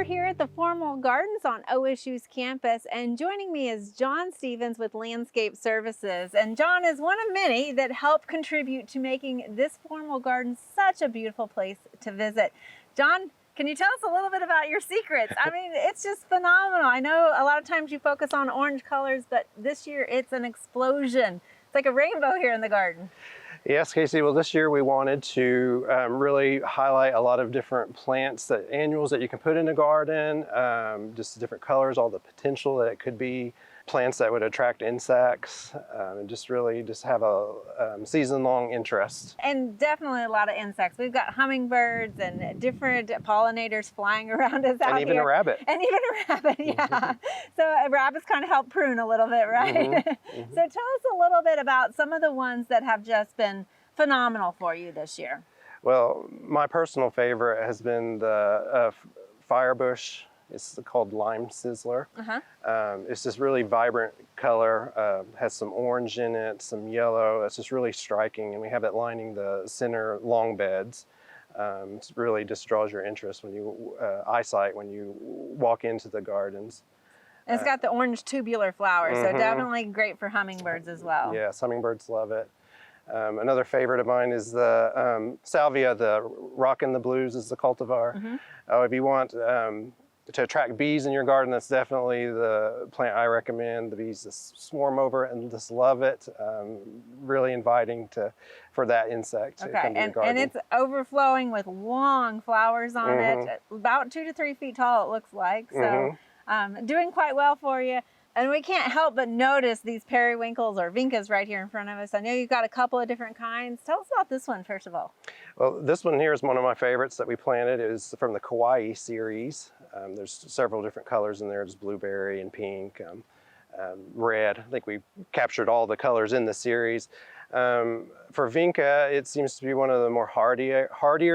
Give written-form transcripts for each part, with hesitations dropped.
We're here at the Formal Gardens on OSU's campus, and joining me is John Stevens with Landscape Services. And John is one of many that help contribute to making this Formal Garden such a beautiful place to visit. John, can you tell us a little bit about your secrets? I mean, it's just phenomenal. I know a lot of times you focus on orange colors, but this year it's an explosion. It's like a rainbow here in the garden. Yes, Casey. Well, this year we wanted to really highlight a lot of different plants, annuals that you can put in a garden, just different colors, all the potential that it could be, plants that would attract insects, and just really have a season-long interest. And definitely a lot of insects. We've got hummingbirds and different pollinators flying around us out here. And even a rabbit. And even a rabbit, yeah. So rabbits kind of help prune a little bit, right? So tell us a little bit about some of the ones that have just been phenomenal for you this year. Well, my personal favorite has been the firebush. It's called Lime Sizzler. It's this really vibrant color, has some orange in it, some yellow. It's just really striking, and we have it lining the center long beds. It really just draws your interest when you eyesight when you walk into the gardens. And it's got the orange tubular flowers, so definitely great for hummingbirds as well. Yes, hummingbirds love it. Another favorite of mine is the salvia. The Rockin' the Blues is the cultivar. If you want to attract bees in your garden, that's definitely the plant I recommend. The bees just swarm over and just love it. Really inviting for that insect to come to your garden. And it's overflowing with long flowers on it, about 2 to 3 feet tall it looks like. So doing quite well for you. And we can't help but notice these periwinkles or vincas right here in front of us. I know you've got a couple of different kinds. Tell us about this one first of all. Well, this one here is one of my favorites that we planted. It is from the Kauai series. There's several different colors in there. There's blueberry and pink, red. I think we captured all the colors in the series. For vinca, it seems to be one of the more hardier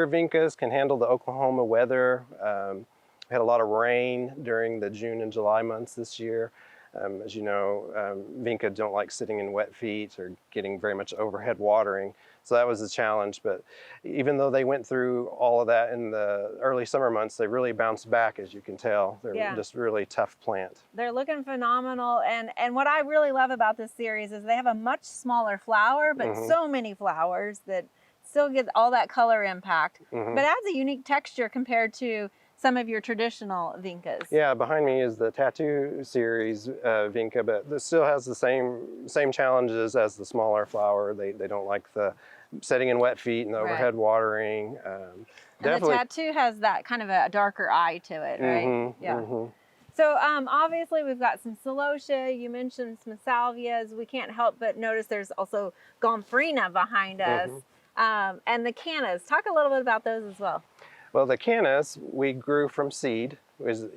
vincas, can handle the Oklahoma weather. We had a lot of rain during the June and July months this year. As you know, vinca don't like sitting in wet feet or getting very much overhead watering. So that was a challenge, but even though they went through all of that in the early summer months, they really bounced back, as you can tell. They're just really tough plant. They're looking phenomenal, and what I really love about this series is they have a much smaller flower, but so many flowers that still get all that color impact, but adds a unique texture compared to some of your traditional vincas. Yeah, behind me is the Tattoo series vinca, but this still has the same challenges as the smaller flower. They don't like the setting in wet feet and the overhead watering. And the Tattoo has that kind of a darker eye to it, right? So obviously we've got some celosia. You mentioned some salvias. We can't help but notice there's also gomphrena behind us, and the cannas. Talk a little bit about those as well. Well, the cannas we grew from seed.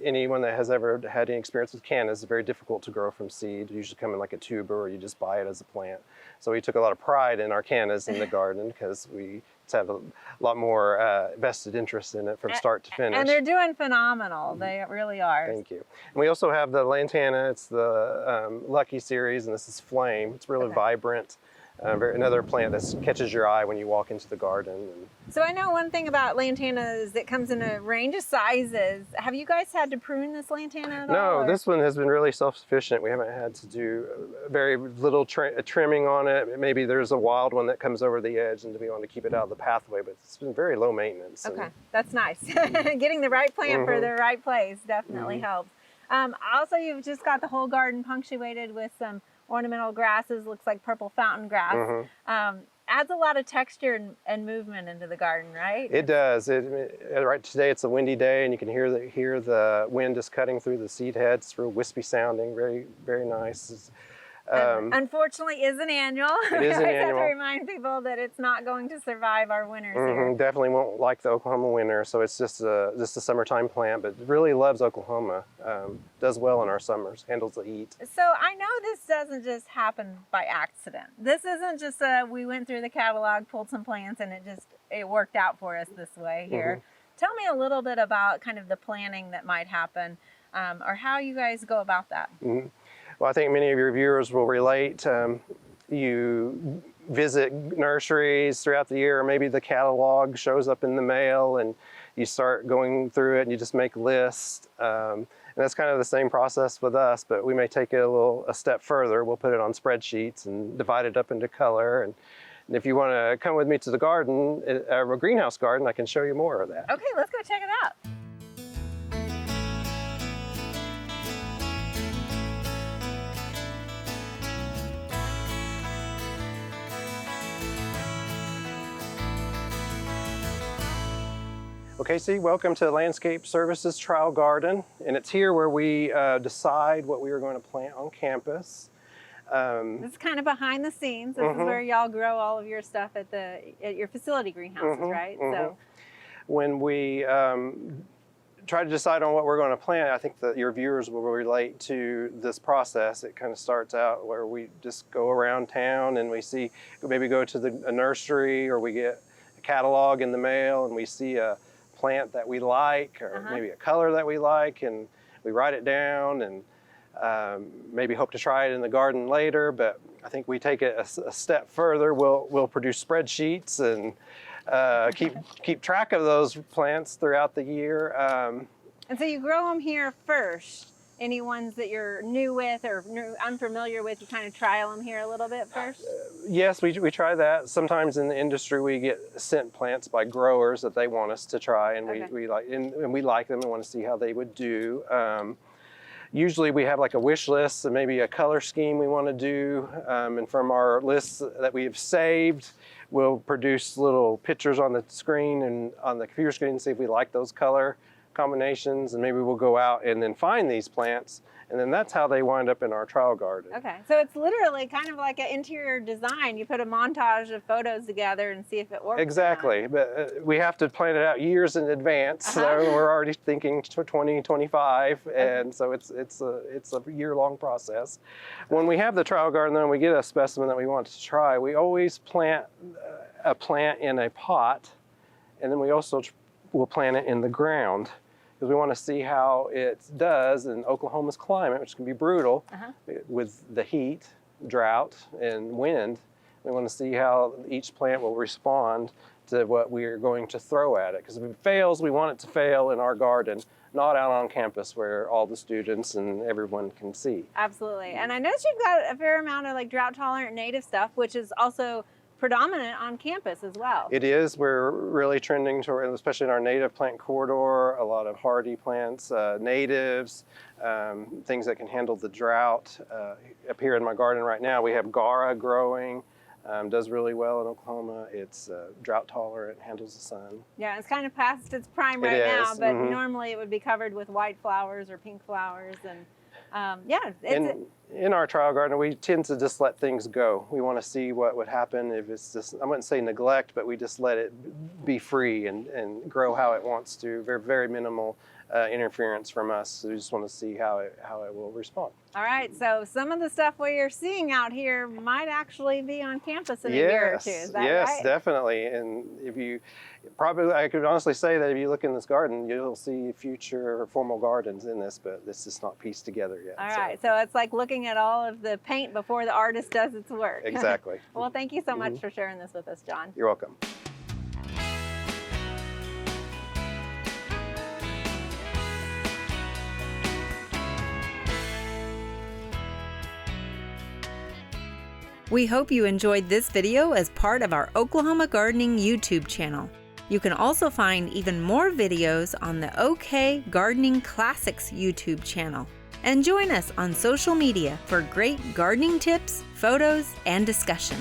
Anyone that has ever had any experience with cannas, it's very difficult to grow from seed. They usually come in like a tuber, or you just buy it as a plant. So we took a lot of pride in our cannas in the garden because we have a lot more vested interest in it from start to finish. And they're doing phenomenal. They really are. Thank you. And we also have the lantana. It's the Lucky series, and this is Flame. It's really vibrant. Another plant that catches your eye when you walk into the garden. So I know one thing about lantana is it comes in a range of sizes. Have you guys had to prune this lantana at all? No, this one has been really self-sufficient. We haven't had to do very little trimming on it. Maybe there's a wild one that comes over the edge and we want to keep it out of the pathway, but it's been very low maintenance. Okay, that's nice. Getting the right plant for the right place definitely helps. Also, you've just got the whole garden punctuated with some ornamental grasses. Looks like purple fountain grass. Adds a lot of texture and movement into the garden, right? It does. Right today it's a windy day, and you can hear the wind just cutting through the seed heads. It's real wispy sounding, very, very nice. Unfortunately, is an annual. It is an annual. I have to remind people that it's not going to survive our winters here. Definitely won't like the Oklahoma winter, so it's just a summertime plant, but really loves Oklahoma. Does well in our summers, handles the heat. So I know this doesn't just happen by accident. This isn't just we went through the catalog, pulled some plants, and it worked out for us this way here. Tell me a little bit about kind of the planning that might happen, or how you guys go about that. Well, I think many of your viewers will relate. You visit nurseries throughout the year, or maybe the catalog shows up in the mail and you start going through it and you just make lists. And that's kind of the same process with us, but we may take it a step further. We'll put it on spreadsheets and divide it up into color. And if you want to come with me to the garden, a greenhouse garden, I can show you more of that. Okay, let's go check it out. Okay, see, welcome to Landscape Services Trial Garden, and it's here where we decide what we are going to plant on campus. This is kind of behind the scenes. This is where y'all grow all of your stuff at your facility greenhouses, right? So, when we try to decide on what we're going to plant, I think that your viewers will relate to this process. It kind of starts out where we just go around town and we see, maybe go to a nursery, or we get a catalog in the mail and we see a plant that we like, or maybe a color that we like, and we write it down and maybe hope to try it in the garden later. But I think we take it a step further. We'll produce spreadsheets and keep track of those plants throughout the year. And so you grow them here first. Any ones that you're new with or unfamiliar with, you kind of trial them here a little bit first? Yes, we try that. Sometimes in the industry we get sent plants by growers that they want us to try, and we like them and want to see how they would do. Usually we have like a wish list and maybe a color scheme we want to do, and from our lists that we have saved, we'll produce little pictures on the screen and on the computer screen and see if we like those color combinations, and maybe we'll go out and then find these plants, and then that's how they wind up in our trial garden. Okay, so it's literally kind of like an interior design. You put a montage of photos together and see if it works. Exactly, but we have to plan it out years in advance, so we're already thinking 2025, and so it's a year-long process. When we have the trial garden, then we get a specimen that we want to try. We always plant a plant in a pot, and then we also will plant it in the ground, because we want to see how it does in Oklahoma's climate, which can be brutal with the heat, drought, and wind. We want to see how each plant will respond to what we are going to throw at it. Because if it fails, we want it to fail in our garden, not out on campus where all the students and everyone can see. Absolutely. And I noticed you've got a fair amount of like drought tolerant native stuff, which is also predominant on campus as well. It is. We're really trending toward, especially in our native plant corridor, a lot of hardy plants, natives, things that can handle the drought. Up here in my garden right now, we have Gara growing, does really well in Oklahoma. It's drought tolerant, handles the sun. Yeah, it's kind of past its prime right now, but normally it would be covered with white flowers or pink flowers, and in our trial garden, we tend to just let things go. We want to see what would happen if it's just, I wouldn't say neglect, but we just let it be free and grow how it wants to. Very, very minimal interference from us. So we just want to see how it will respond. All right, so some of the stuff we're seeing out here might actually be on campus in a year or two. Is that right? Yes, definitely. And if you, I could honestly say that if you look in this garden, you'll see future formal gardens in this, but this is not pieced together yet. All right, so it's like looking at all of the paint before the artist does its work. Exactly. Well, thank you so much for sharing this with us, John. You're welcome. We hope you enjoyed this video as part of our Oklahoma Gardening YouTube channel. You can also find even more videos on the OK Gardening Classics YouTube channel. And join us on social media for great gardening tips, photos, and discussion.